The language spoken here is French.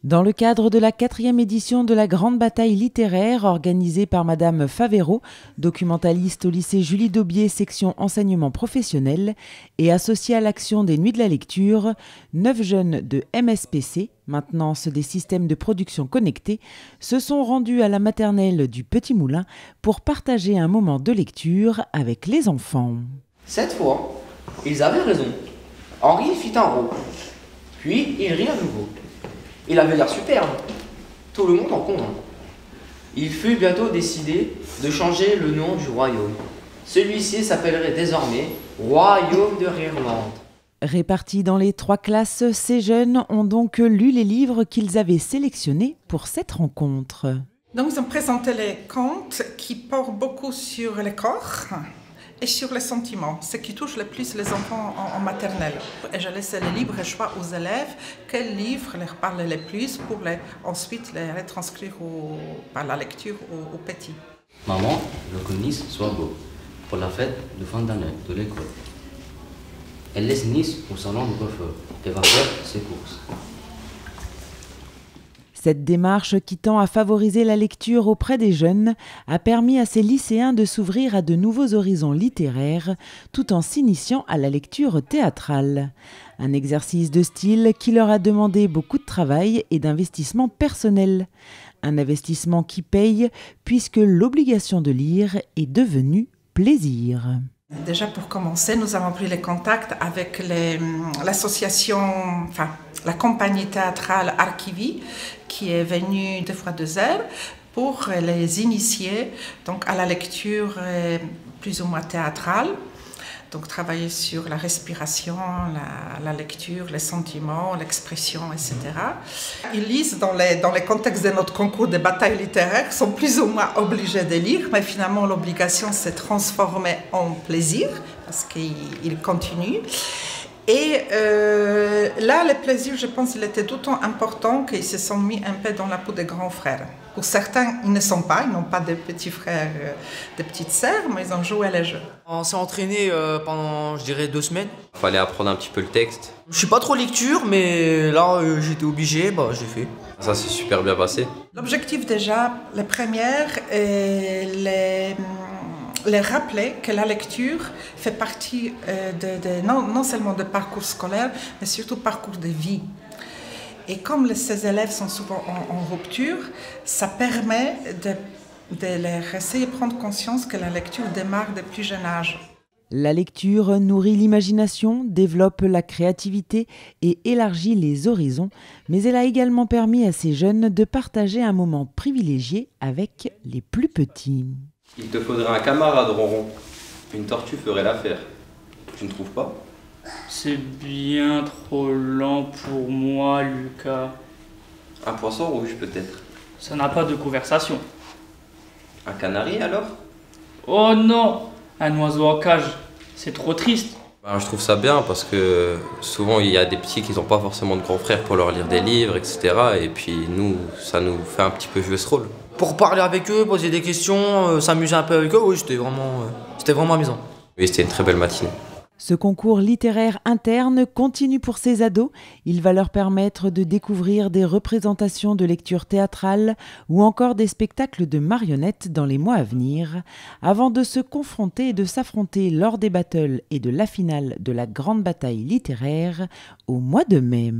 Dans le cadre de la 4e édition de la Grande Bataille littéraire organisée par Madame Favero, documentaliste au lycée Julie Daubié, section enseignement professionnel, et associée à l'action des Nuits de la lecture, 9 jeunes de MSPC, maintenance des systèmes de production connectés, se sont rendus à la maternelle du Petit Moulin pour partager un moment de lecture avec les enfants. Cette fois, ils avaient raison. Henri fit un rot, puis il rit à nouveau. Il avait l'air superbe. Tout le monde en convint. Il fut bientôt décidé de changer le nom du royaume. Celui-ci s'appellerait désormais Royaume de Rire-Lande. Répartis dans les 3 classes, ces jeunes ont donc lu les livres qu'ils avaient sélectionnés pour cette rencontre. Donc, ils ont présenté les contes qui portent beaucoup sur le corps et sur les sentiments, ce qui touche le plus les enfants en maternelle. Et je laisse le libre choix aux élèves quel livre leur parle le plus pour ensuite les retranscrire par la lecture aux petits. Maman, le Nice soit beau pour la fête de fin d'année de l'école. Elle laisse Nice au salon du coiffeur et va faire ses courses. Cette démarche qui tend à favoriser la lecture auprès des jeunes a permis à ces lycéens de s'ouvrir à de nouveaux horizons littéraires tout en s'initiant à la lecture théâtrale. Un exercice de style qui leur a demandé beaucoup de travail et d'investissement personnel. Un investissement qui paye puisque l'obligation de lire est devenue plaisir. Déjà pour commencer, nous avons pris les contacts avec l'association, la compagnie théâtrale Archivie, qui est venue 2 fois 2 heures pour les initier donc, à la lecture plus ou moins théâtrale. Donc travailler sur la respiration, la lecture, les sentiments, l'expression, etc. Ils lisent dans les contextes de notre concours de bataille littéraire, sont plus ou moins obligés de lire, mais finalement l'obligation s'est transformée en plaisir, parce qu'ils continuent. Et là, le plaisir, je pense, il était d'autant important qu'ils se sont mis un peu dans la peau des grands frères. Pour certains, ils ne sont pas, ils n'ont pas de petits frères, de petites sœurs, mais ils ont joué à les jeux. On s'est entraîné pendant, je dirais, 2 semaines. Il fallait apprendre un petit peu le texte. Je suis pas trop lecture, mais là, j'étais obligé, j'ai fait. Ça s'est super bien passé. L'objectif déjà, les premières, les rappeler que la lecture fait partie non seulement de parcours scolaire, mais surtout parcours de vie. Et comme ces élèves sont souvent en rupture, ça permet de leur essayer de prendre conscience que la lecture démarre dès plus jeune âge. La lecture nourrit l'imagination, développe la créativité et élargit les horizons, mais elle a également permis à ces jeunes de partager un moment privilégié avec les plus petits. Il te faudrait un camarade, Ronron. Une tortue ferait l'affaire. Tu ne trouves pas? C'est bien trop lent pour moi, Lucas. Un poisson rouge, peut-être. Ça n'a pas de conversation. Un canari, alors? Oh non! Un oiseau en cage. C'est trop triste. Je trouve ça bien parce que souvent il y a des petits qui n'ont pas forcément de grands frères pour leur lire des livres, etc. Et puis nous, ça nous fait un petit peu jouer ce rôle. Pour parler avec eux, poser des questions, s'amuser un peu avec eux, oui, c'était vraiment amusant. Oui, c'était une très belle matinée. Ce concours littéraire interne continue pour ces ados. Il va leur permettre de découvrir des représentations de lecture théâtrale ou encore des spectacles de marionnettes dans les mois à venir, avant de se confronter et de s'affronter lors des battles et de la finale de la Grande Bataille littéraire au mois de mai.